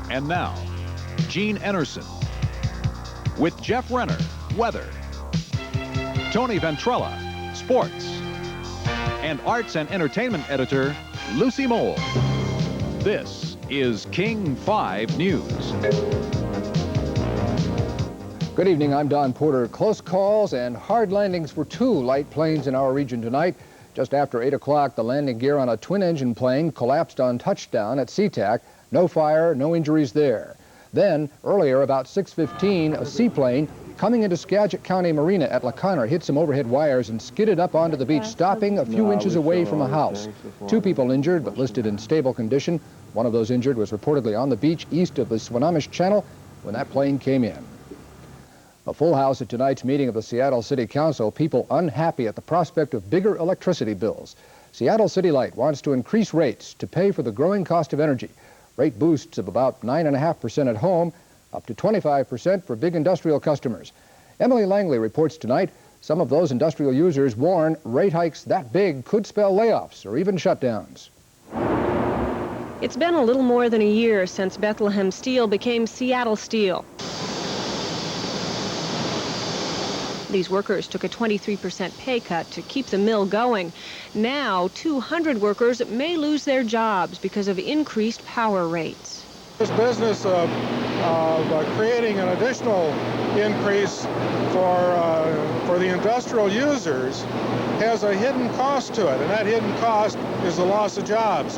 And now, Gene Enerson. With Jeff Renner, weather. Tony Ventrella, sports. And arts and entertainment editor, Lucy Mole. This is King 5 News. Good evening, I'm Don Porter. Close calls and hard landings for two light planes in our region tonight. Just after 8 o'clock, the landing gear on a twin-engine plane collapsed on touchdown at Sea-Tac. No fire, no injuries there. Then, earlier, about 6:15, a seaplane coming into Skagit County Marina at La Conner hit some overhead wires and skidded up onto the beach, stopping a few inches away from a house. 2 people injured, but listed in stable condition. One of those injured was reportedly on the beach east of the Swinomish Channel when that plane came in. A full house at tonight's meeting of the Seattle City Council, people unhappy at the prospect of bigger electricity bills. Seattle City Light wants to increase rates to pay for the growing cost of energy. Rate boosts of about 9.5% at home, up to 25% for big industrial customers. Emily Langley reports tonight some of those industrial users warn rate hikes that big could spell layoffs or even shutdowns. It's been a little more than a year since Bethlehem Steel became Seattle Steel. These workers took a 23% pay cut to keep the mill going. Now, 200 workers may lose their jobs because of increased power rates. This business of creating an additional increase for the industrial users has a hidden cost to it, and that hidden cost is the loss of jobs.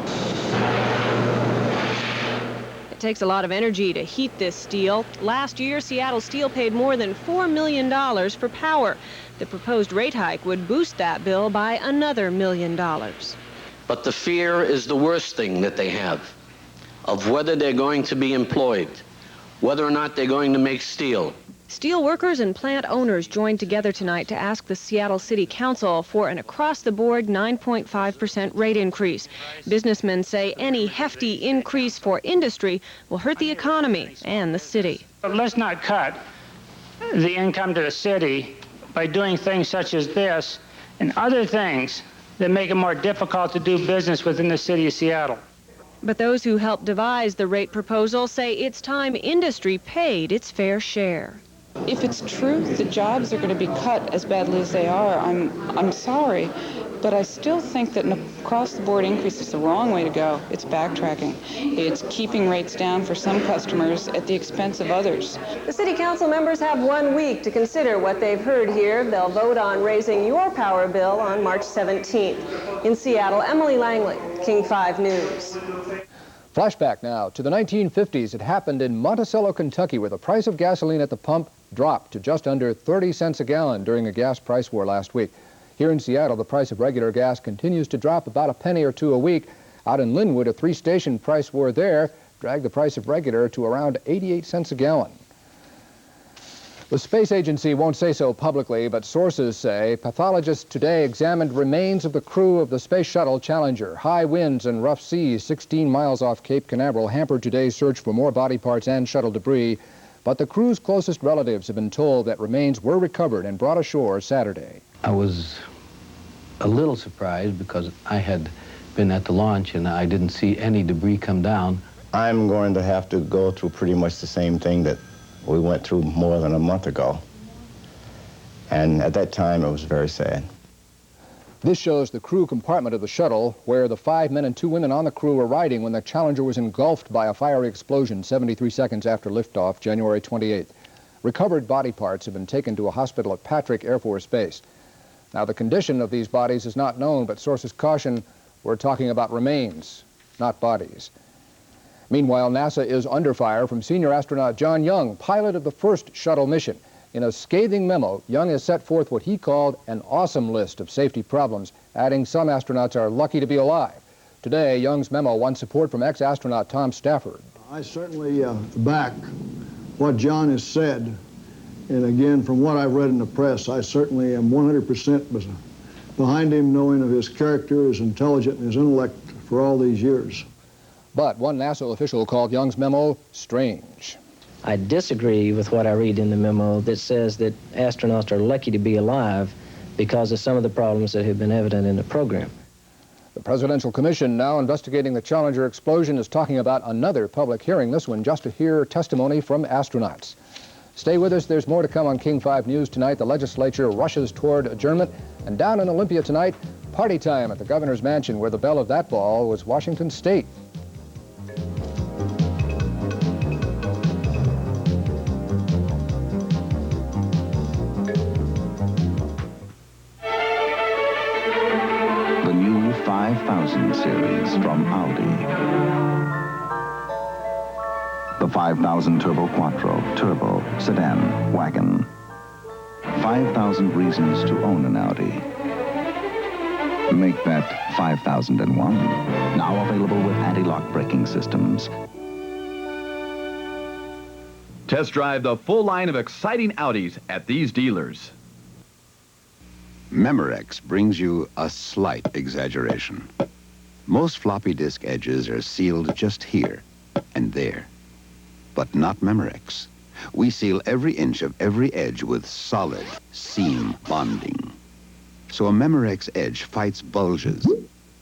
It takes a lot of energy to heat this steel. Last year, Seattle Steel paid more than $4 million for power. The proposed rate hike would boost that bill by another $1 million. But the fear is the worst thing that they have, of whether they're going to be employed, whether or not they're going to make steel. Steel workers and plant owners joined together tonight to ask the Seattle City Council for an across-the-board 9.5% rate increase. Businessmen say any hefty increase for industry will hurt the economy and the city. But let's not cut the income to the city by doing things such as this and other things that make it more difficult to do business within the city of Seattle. But those who helped devise the rate proposal say it's time industry paid its fair share. If it's true that jobs are going to be cut as badly as they are, I'm sorry, but I still think that an across-the-board increase is the wrong way to go. It's backtracking. It's keeping rates down for some customers at the expense of others. The City Council members have 1 week to consider what they've heard here. They'll vote on raising your power bill on March 17th. In Seattle, Emily Langley, King 5 News. Flashback now to the 1950s. It happened in Monticello, Kentucky, where the price of gasoline at the pump dropped to just under 30 cents a gallon during a gas price war last week. Here in Seattle, the price of regular gas continues to drop about a penny or two a week. Out in Linwood, a 3-station price war there dragged the price of regular to around 88 cents a gallon. The space agency won't say so publicly, but sources say pathologists today examined remains of the crew of the Space Shuttle Challenger. High winds and rough seas 16 miles off Cape Canaveral hampered today's search for more body parts and shuttle debris. But the crew's closest relatives have been told that remains were recovered and brought ashore Saturday. I was a little surprised because I had been at the launch and I didn't see any debris come down. I'm going to have to go through pretty much the same thing that we went through more than a month ago. And at that time, it was very sad. This shows the crew compartment of the shuttle where the 5 men and 2 women on the crew were riding when the Challenger was engulfed by a fiery explosion 73 seconds after liftoff, January 28th. Recovered body parts have been taken to a hospital at Patrick Air Force Base. Now, the condition of these bodies is not known, but sources caution we're talking about remains, not bodies. Meanwhile, NASA is under fire from senior astronaut John Young, pilot of the first shuttle mission. In a scathing memo, Young has set forth what he called an awesome list of safety problems, adding some astronauts are lucky to be alive. Today, Young's memo won support from ex-astronaut Tom Stafford. I certainly back what John has said, and again, from what I've read in the press, I certainly am 100% behind him, knowing of his character, his intelligence, and his intellect for all these years. But one NASA official called Young's memo strange. I disagree with what I read in the memo that says that astronauts are lucky to be alive because of some of the problems that have been evident in the program. The Presidential Commission now investigating the Challenger explosion is talking about another public hearing, this one just to hear testimony from astronauts. Stay with us. There's more to come on King 5 News tonight. The legislature rushes toward adjournment. And down in Olympia tonight, party time at the governor's mansion, where the belle of that ball was Washington State. The new 5000 series from Audi. The 5000 Turbo Quattro, Turbo, Sedan, Wagon. 5,000 reasons to own an Audi. Make that 5001. Now available with anti-lock braking systems. Test drive the full line of exciting Audis at these dealers. Memorex brings you a slight exaggeration. Most floppy disk edges are sealed just here and there. But not Memorex. We seal every inch of every edge with solid seam bonding. So a Memorex edge fights bulges,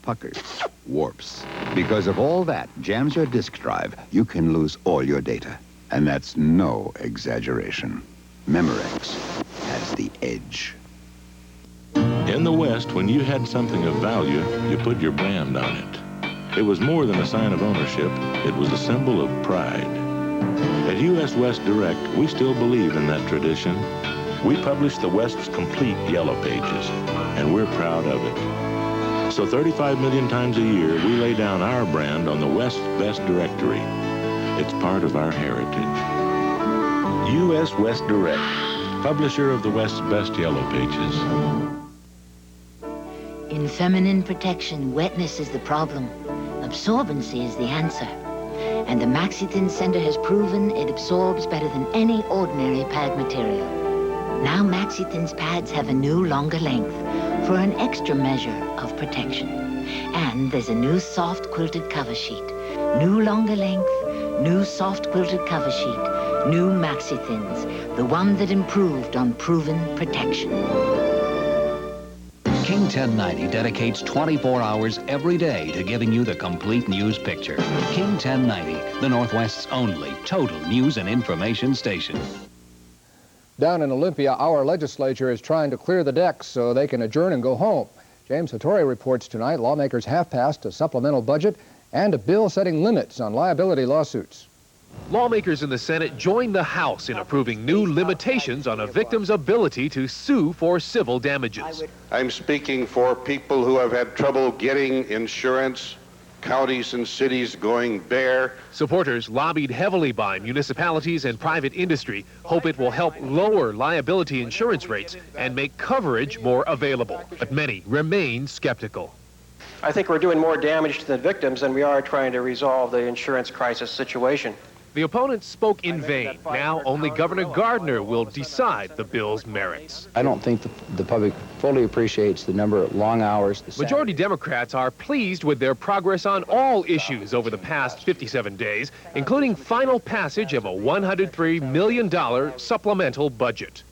puckers, warps. Because if all that jams your disk drive, you can lose all your data. And that's no exaggeration. Memorex has the edge. In the West, when you had something of value, you put your brand on it. It was more than a sign of ownership. It was a symbol of pride. At U.S. West Direct, we still believe in that tradition. We publish the West's complete Yellow Pages, and we're proud of it. So 35 million times a year, we lay down our brand on the West's best directory. It's part of our heritage. U.S. West Direct, publisher of the West's best Yellow Pages. In feminine protection, wetness is the problem. Absorbency is the answer. And the MaxiThin Center has proven it absorbs better than any ordinary pad material. Now MaxiThin's pads have a new longer length for an extra measure of protection. And there's a new soft quilted cover sheet. New longer length, new soft quilted cover sheet, new MaxiThins, the one that improved on proven protection. King 1090 dedicates 24 hours every day to giving you the complete news picture. King 1090, the Northwest's only total news and information station. Down in Olympia, our legislature is trying to clear the decks so they can adjourn and go home. James Hattori reports tonight lawmakers have passed a supplemental budget and a bill setting limits on liability lawsuits. Lawmakers in the Senate joined the House in approving new limitations on a victim's ability to sue for civil damages. I'm speaking for people who have had trouble getting insurance, counties and cities going bare. Supporters, lobbied heavily by municipalities and private industry, hope it will help lower liability insurance rates and make coverage more available. But many remain skeptical. I think we're doing more damage to the victims than we are trying to resolve the insurance crisis situation. The opponents spoke in vain. Now only Governor Gardner will decide the bill's merits. I don't think the public fully appreciates the number of long hours. Majority Democrats are pleased with their progress on all issues over the past 57 days, including final passage of a $103 million supplemental budget.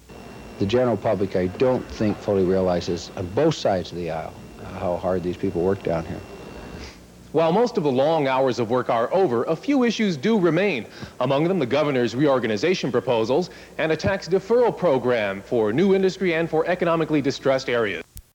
The general public, I don't think, fully realizes on both sides of the aisle how hard these people work down here. While most of the long hours of work are over, a few issues do remain. Among them, the governor's reorganization proposals and a tax deferral program for new industry and for economically distressed areas.